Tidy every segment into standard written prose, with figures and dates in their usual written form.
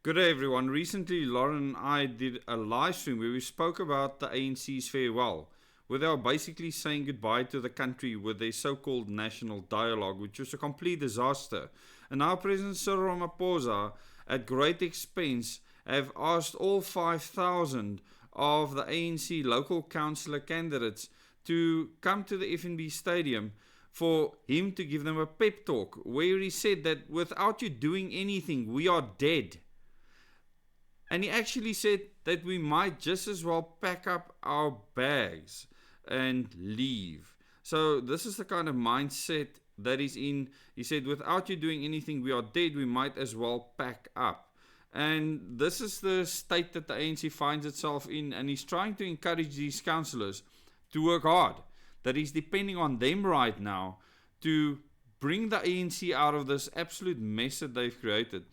Good day, everyone. Recently, Lauren and I did a live stream where we spoke about the ANC's farewell, where they are basically saying goodbye to the country with their so-called national dialogue, which was a complete disaster. And now President Cyril Ramaphosa, at great expense, have asked all 5,000 of the ANC local councillor candidates to come to the FNB Stadium for him to give them a pep talk, where he said that without you doing anything, we are dead. And he actually said that we might just as well pack up our bags and leave. So this is the kind of mindset that he's in. He said, without you doing anything, we are dead, we might as well pack up. And this is the state that the ANC finds itself in, and he's trying to encourage these councillors to work hard. That he's depending on them right now to bring the ANC out of this absolute mess that they've created.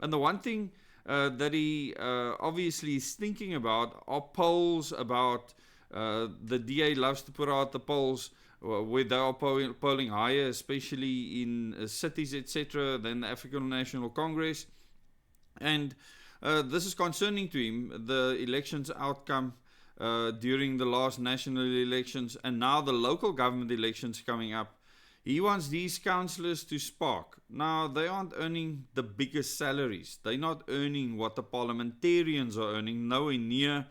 And the one thing that he obviously is thinking about are polls about the DA loves to put out the polls where they are polling higher, especially in cities, etc., than the African National Congress. And this is concerning to him, the elections outcome during the last national elections and now the local government elections coming up. He wants these councillors to spark. Now, they aren't earning the biggest salaries. They're not earning what the parliamentarians are earning, nowhere near,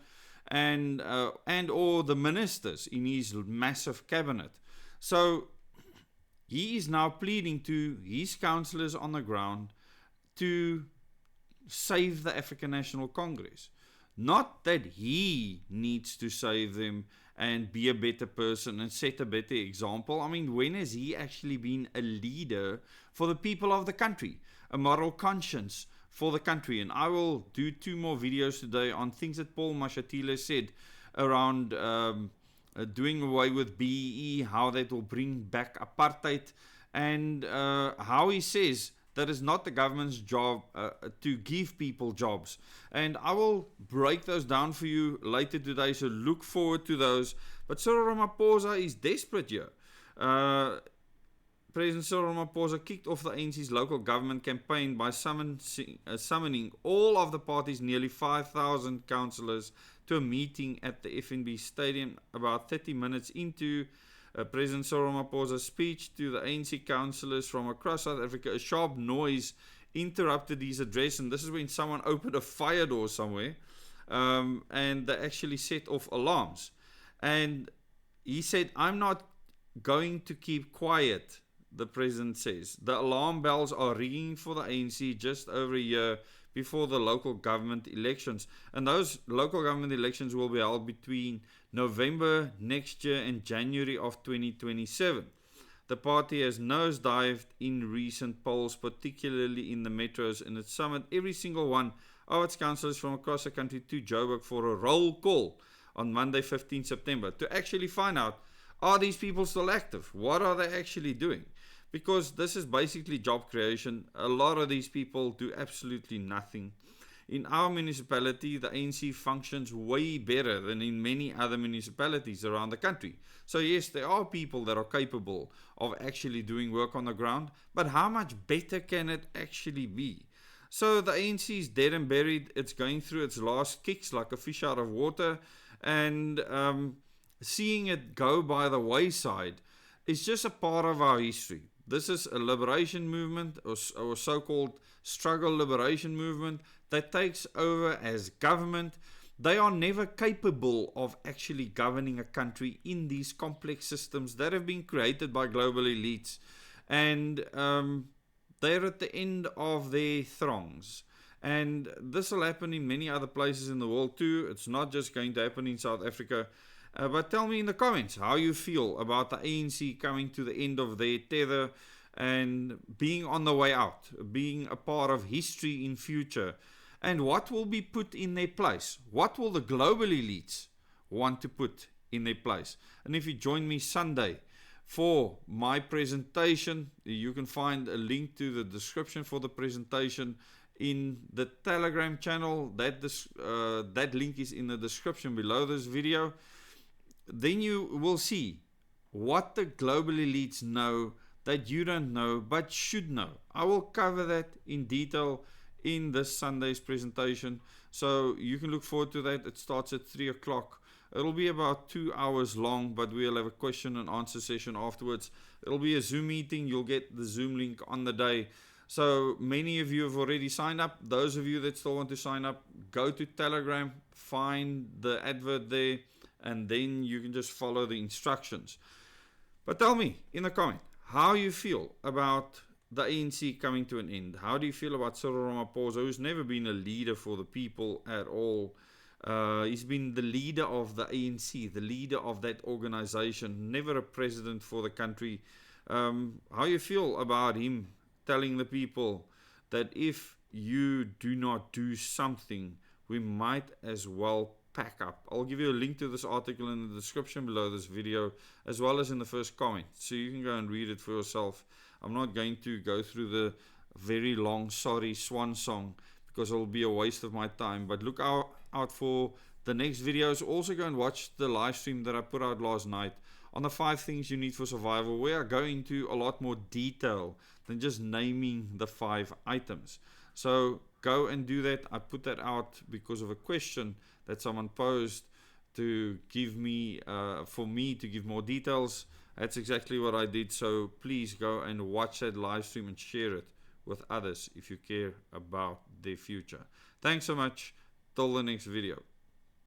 and or the ministers in his massive cabinet. So, he is now pleading to his councillors on the ground to save the African National Congress. Not that he needs to save them and be a better person and set a better example. I mean, when has he actually been a leader for the people of the country? A moral conscience for the country. And I will do 2 more videos today on things that Paul Mashatile said around doing away with BEE, how that will bring back apartheid, and how he says that is not the government's job to give people jobs. And I will break those down for you later today, so look forward to those. But Cyril Ramaphosa is desperate here. President Cyril Ramaphosa kicked off the ANC's local government campaign by summoning all of the party's nearly 5,000 councillors to a meeting at the FNB Stadium about 30 minutes into President Cyril Ramaphosa's speech to the ANC councillors from across South Africa. A sharp noise interrupted his address, and this is when someone opened a fire door somewhere, and they actually set off alarms. And he said, I'm not going to keep quiet, the president says. The alarm bells are ringing for the ANC just over a year before the local government elections. And those local government elections will be held between November next year and January of 2027. The party has nosedived in recent polls, particularly in the metros, and it summoned every single one of its councillors from across the country to Joburg for a roll call on Monday, 15 September, to actually find out, are these people still active? What are they actually doing? Because this is basically job creation. A lot of these people do absolutely nothing. In our municipality, the ANC functions way better than in many other municipalities around the country. So yes, there are people that are capable of actually doing work on the ground, but how much better can it actually be? So the ANC is dead and buried. It's going through its last kicks like a fish out of water, and seeing it go by the wayside is just a part of our history. This is a liberation movement, or so-called struggle liberation movement, that takes over as government. They are never capable of actually governing a country in these complex systems that have been created by global elites. And they're at the end of their throngs. And this will happen in many other places in the world too. It's not just going to happen in South Africa. But tell me in the comments how you feel about the ANC coming to the end of their tether and being on the way out, being a part of history in future. And what will be put in their place? What will the global elites want to put in their place? And if you join me Sunday for my presentation, you can find a link to the description for the presentation in the Telegram channel. That link is in the description below this video. Then you will see what the global elites know that you don't know but should know. I will cover that in detail in this Sunday's presentation. So you can look forward to that. It starts at 3 o'clock. It'll be about 2 hours long, but we'll have a question and answer session afterwards. It'll be a Zoom meeting. You'll get the Zoom link on the day. So many of you have already signed up. Those of you that still want to sign up, go to Telegram, find the advert there, and then you can just follow the instructions. But tell me in the comment how you feel about the ANC coming to an end. How do you feel about Cyril Ramaphosa, who's never been a leader for the people at all? He's been the leader of the ANC, the leader of that organization, never a president for the country. How you feel about him telling the people that if you do not do something, we might as well pack up. I'll give you a link to this article in the description below this video, as well as in the first comment, so you can go and read it for yourself. I'm not going to go through the very long sorry swan song because it'll be a waste of my time, but look out for the next videos. Also go and watch the live stream that I put out last night on the 5 things you need for survival, where I go into a lot more detail than just naming the 5 items. So go and do that. I put that out because of a question that someone posed to give me, for me to give more details. That's exactly what I did. So please go and watch that live stream and share it with others if you care about their future. Thanks so much. Till the next video.